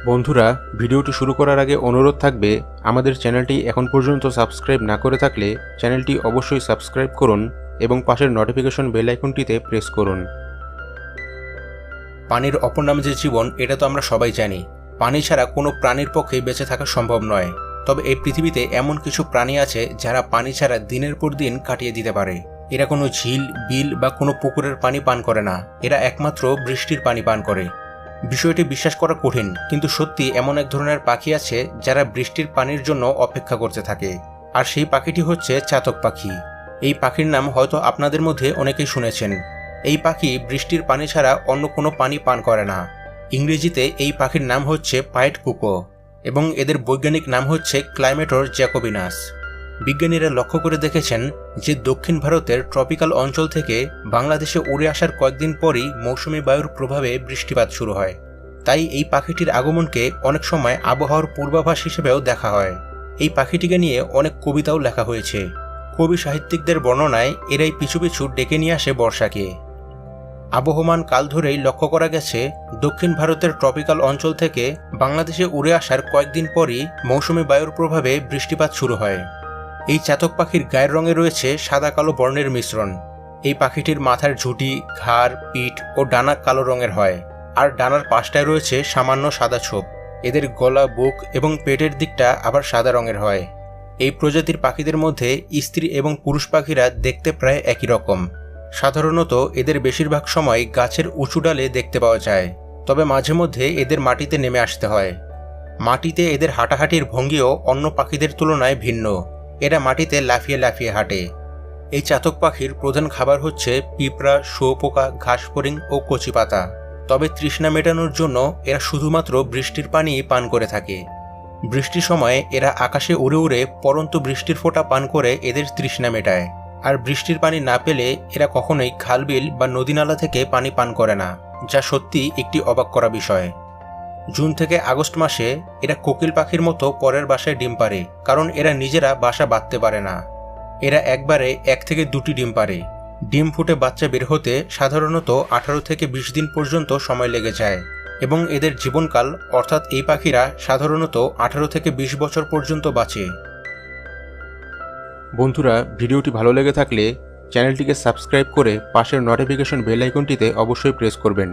বন্ধুরা, ভিডিওটি শুরু করার আগে অনুরোধ থাকবে, আমাদের চ্যানেলটি এখন পর্যন্ত সাবস্ক্রাইব না করে থাকলে চ্যানেলটি অবশ্যই সাবস্ক্রাইব করুন এবং পাশের নোটিফিকেশন বেল আইকনটিতে প্রেস করুন। পানির অপর নাম যে জীবন, এটা তো আমরা সবাই জানি। পানি ছাড়া কোনো প্রাণীর পক্ষেই বেঁচে থাকা সম্ভব নয়। তবে এই পৃথিবীতে এমন কিছু প্রাণী আছে যারা পানি ছাড়া দিনের পর দিন কাটিয়ে দিতে পারে। এরা কোনো ঝিল, বিল বা কোনো পুকুরের পানি পান করে না, এরা একমাত্র বৃষ্টির পানি পান করে। বিষয়টি বিশ্বাস করা কঠিন, কিন্তু সত্যি এমন এক ধরনের পাখি আছে যারা বৃষ্টির পানির জন্য অপেক্ষা করতে থাকে। আর সেই পাখিটি হচ্ছে চাতক পাখি। এই পাখির নাম হয়তো আপনাদের মধ্যে অনেকেই শুনেছেন। এই পাখি বৃষ্টির পানি ছাড়া অন্য কোনো পানি পান করে না। ইংরেজিতে এই পাখির নাম হচ্ছে পাইট কুকো এবং এদের বৈজ্ঞানিক নাম হচ্ছে ক্লাইমেটর জ্যাকোবিনাস। বিজ্ঞানীরা লক্ষ্য করে দেখেছেন যে দক্ষিণ ভারতের ট্রপিক্যাল অঞ্চল থেকে বাংলাদেশে উড়ে আসার কয়েকদিন পরই মৌসুমী বায়ুর প্রভাবে বৃষ্টিপাত শুরু হয়। তাই এই পাখিটির আগমনকে অনেক সময় আবহাওয়ার পূর্বাভাস হিসেবেও দেখা হয়। এই পাখিটিকে নিয়ে অনেক কবিতাও লেখা হয়েছে। কবি সাহিত্যিকদের বর্ণনায় এরাই পিছু পিছু ডেকে নিয়ে আসে বর্ষাকে। আবহমান কাল ধরেই লক্ষ্য করা গেছে দক্ষিণ ভারতের ট্রপিক্যাল অঞ্চল থেকে বাংলাদেশে উড়ে আসার কয়েকদিন পরই মৌসুমী বায়ুর প্রভাবে বৃষ্টিপাত শুরু হয়। এই চাতক পাখির গায়ের রঙে রয়েছে সাদা কালো বর্ণের মিশ্রণ। এই পাখিটির মাথার ঝুঁটি, ঘাড়, পিঠ ও ডানা কালো রঙের হয়, আর ডানার পাশটায় রয়েছে সামান্য সাদা ছোপ। এদের গলা, বুক এবং পেটের দিকটা আবার সাদা রঙের হয়। এই প্রজাতির পাখিদের মধ্যে স্ত্রী এবং পুরুষ পাখিরা দেখতে প্রায় একই রকম। সাধারণত এদের বেশিরভাগ সময় গাছের উঁচু ডালে দেখতে পাওয়া যায়, তবে মাঝে মধ্যে এদের মাটিতে নেমে আসতে হয়। মাটিতে এদের হাঁটাহাঁটির ভঙ্গিও অন্য পাখিদের তুলনায় ভিন্ন। এরা মাটিতে লাফিয়ে লাফিয়ে হাঁটে। এই চাতক পাখির প্রধান খাবার হচ্ছে পিঁপড়া, শুঁয়োপোকা, ঘাসফড়িং ও কচি পাতা। তবে তৃষ্ণা মেটানোর জন্য এরা শুধুমাত্র বৃষ্টির পানি পান করে থাকে। বৃষ্টির সময় এরা আকাশে উড়ে উড়ে পরন্ত বৃষ্টির ফোঁটা পান করে এদের তৃষ্ণা মেটায়। আর বৃষ্টির পানি না পেলে এরা কখনোই খালবিল বা নদীনালা থেকে পানি পান করে না, যা সত্যি একটি অবাক করা বিষয়। জুন থেকে আগস্ট মাসে এরা কোকিল পাখির মতো পরের বাসায় ডিম পাড়ে, কারণ এরা নিজেরা বাসা বাঁধতে পারে না। এরা একবারে 1 থেকে 2টি ডিম পাড়ে। ডিম ফুটে বাচ্চা বের হতে সাধারণত 18 থেকে 20 দিন পর্যন্ত সময় লেগে যায় এবং এদের জীবনকাল, অর্থাৎ এই পাখিরা সাধারণত 18 থেকে 20 বছর পর্যন্ত বাঁচে। বন্ধুরা, ভিডিওটি ভালো লেগে থাকলে চ্যানেলটিকে সাবস্ক্রাইব করে পাশের নোটিফিকেশন বেল আইকনটিতে অবশ্যই প্রেস করবেন।